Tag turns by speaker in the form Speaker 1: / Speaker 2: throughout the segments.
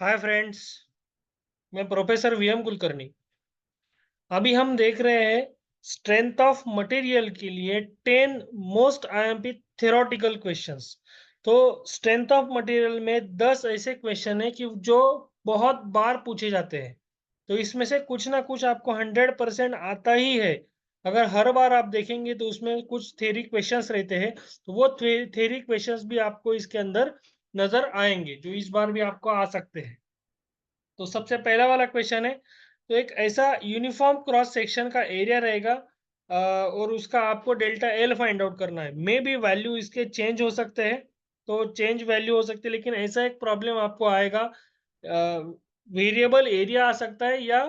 Speaker 1: Hi friends. मैं professor VM Kulkarni. अभी हम देख रहे हैं स्ट्रेंथ ऑफ मटेरियल के लिए 10 मोस्ट आईएमपी थ्योरेटिकल क्वेश्चंस। तो स्ट्रेंथ ऑफ मटेरियल में 10 ऐसे क्वेश्चन है कि जो बहुत बार पूछे जाते हैं। तो इसमें से कुछ ना कुछ आपको 100% आता ही है। अगर हर बार आप देखेंगे तो उसमें कुछ थ्योरी क्वेश्चंस रहते हैं, तो वो थ्योरी क्वेश्चंस भी आपको इसके अंदर नजर आएंगे जो इस बार भी आपको आ सकते हैं। तो सबसे पहला वाला क्वेश्चन है, तो एक ऐसा यूनिफॉर्म क्रॉस सेक्शन का एरिया रहेगा और उसका आपको डेल्टा एल फाइंड आउट करना है। मे बी वैल्यू इसके चेंज हो सकते हैं, तो चेंज वैल्यू हो सकती है, लेकिन ऐसा एक प्रॉब्लम आपको आएगा। वेरिएबल एरिया आ सकता है या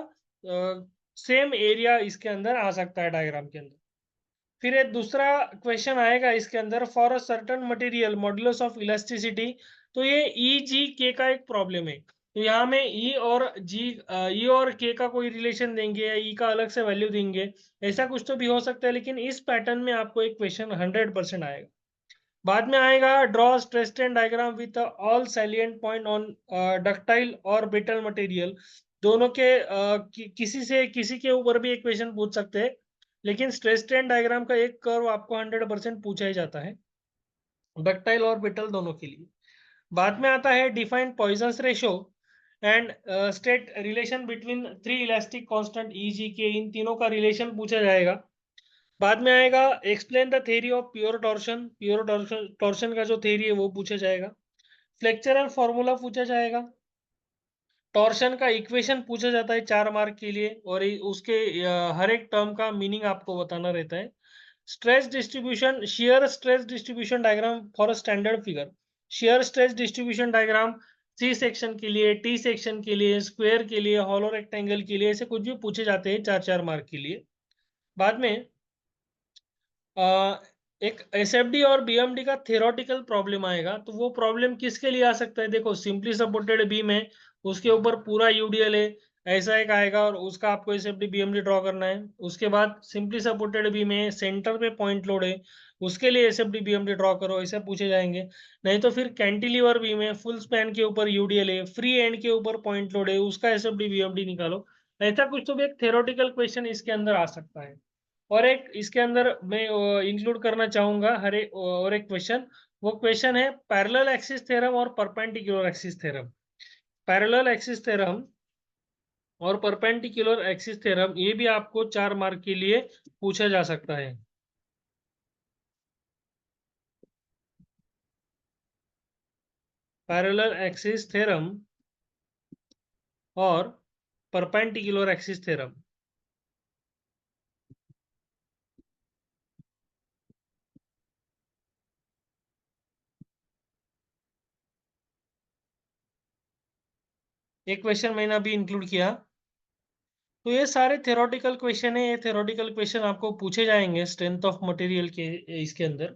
Speaker 1: सेम एरिया इसके अंदर आ सकता है डायग्राम के अंदर। फिर एक दूसरा क्वेश्चन आएगा इसके अंदर, for a certain material modulus of elasticity. तो ये ई जी के का एक प्रॉब्लम है। तो यहाँ में ई और के का कोई रिलेशन देंगे या ई का अलग से वैल्यू देंगे, ऐसा कुछ तो भी हो सकता है, लेकिन इस पैटर्न में आपको एक क्वेश्चन 100% आएगा। बाद में आएगा, draw stress strain diagram with all salient point on ductile और ब्रिटल मटेरियल। दोनों के किसी से किसी के ऊपर भी एक क्वेश्चन पूछ सकते हैं, लेकिन स्ट्रेस स्ट्रेन डायग्राम का एक कर्व आपको 100% पूछा ही जाता है, डक्टाइल और ब्रिटल दोनों के लिए। बाद में आता है, define Poisson's ratio and state relation between three elastic constant E G K. इन तीनों का रिलेशन पूछा जाएगा। बाद में आएगा, explain the theory of pure torsion. Pure torsion का जो थ्योरी है वो पूछा जाएगा। फ्लेक्चरल फॉर्मूला पूछा जाएगा। टॉर्शन का इक्वेशन पूछा जाता है 4 मार्क के लिए, और उसके हर एक टर्म का मीनिंग आपको बताना रहता है। Stress distribution, shear stress distribution diagram for a standard figure. Shear stress distribution diagram C section के लिए, टी सेक्शन के लिए, स्क्वायर के लिए, हॉलो रेक्टेंगल के लिए, ऐसे कुछ भी पूछे जाते हैं 4-4 मार्क के लिए। बाद में एक एसएफडी और बीएमडी का थ्योरेटिकल प्रॉब्लम आएगा। तो वो प्रॉब्लम किसके लिए आ सकता है? देखो, सिंपली सपोर्टेड बीम है, उसके ऊपर पूरा यूडीएल है, ऐसा एक आएगा और उसका आपको एसएफडी बीएमडी ड्रॉ करना है। उसके बाद सिंपली सपोर्टेड बीम है, सेंटर पे पॉइंट लोड है, उसके लिए एसएफडी बीएमडी ड्रॉ करो, ऐसे पूछे जाएंगे। नहीं तो फिर कैंटिलीवर बीम है, फुल स्पैन के ऊपर यूडीएल है, फ्री एंड के ऊपर पॉइंट लोड है, उसका एसएफडी बीएमडी निकालो। ऐसा कुछ तो भी एक थ्योरेटिकल क्वेश्चन इसके अंदर आ सकता है। और एक इसके अंदर मैं इंक्लूड करना चाहूंगा हर एक और एक क्वेश्चन। वो क्वेश्चन है पैरेलल एक्सिस थ्योरम और perpendicular axis theorem. Parallel axis theorem और परपेंडिकुलर एक्सिस थ्योरम, ये भी आपको 4 मार्क के लिए पूछा जा सकता है। पैरेलल एक्सिस थ्योरम और परपेंडिकुलर एक्सिस थ्योरम। एक क्वेश्चन मैंने अभी इंक्लूड किया। तो ये सारे थ्योरेटिकल क्वेश्चन है, ये थ्योरेटिकल क्वेश्चन आपको पूछे जाएंगे स्ट्रेंथ ऑफ मटेरियल के इसके अंदर।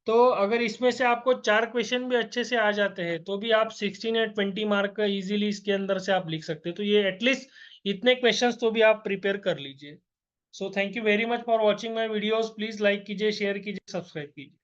Speaker 1: तो अगर इसमें से आपको 4 क्वेश्चन भी अच्छे से आ जाते हैं, तो भी आप 16 या 20 मार्क का इजीली इसके अंदर से आप लिख सकते हैं। तो ये एटलीस्ट इतने क्वेश्चंस तो भी आप प्रिपेयर कर लीजिए। So thank you very much for watching my videos. Please like कीजिए, शेयर कीजिए, सब्सक्राइब कीजिए।